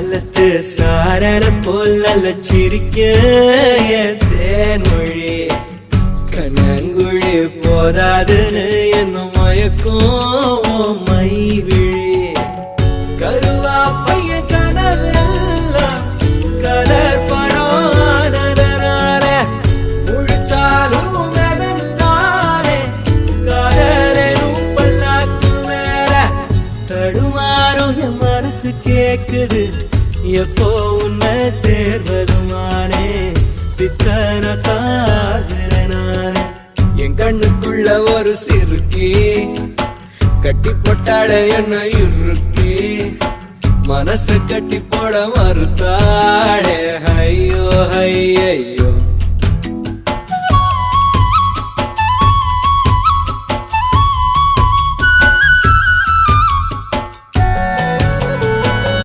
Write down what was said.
காலத்து சாரர போல சிரிக்க தேன்மொழி கண்ணங்குழி போதாதுன்னு என்ன மயக்கும் மை விழி கருவா பைய கனவெல்லாம் கலர் படம் ஆனதனால முழிச்சாலும் மெதந்தானே காதலும் பல்லாக்கு மேல தடுமாறும் என் மனசு கேக்குது எப்போ உன்னை சேர்வதுமானே பித்தன காதுறனானே என் கண்ணுக்குள்ள ஒரு சிறுக்கி கட்டி போட்டாட என்ன இறுக்கி மனசு கட்டி போட மறுத்தாடே ஐயோ ஐயோ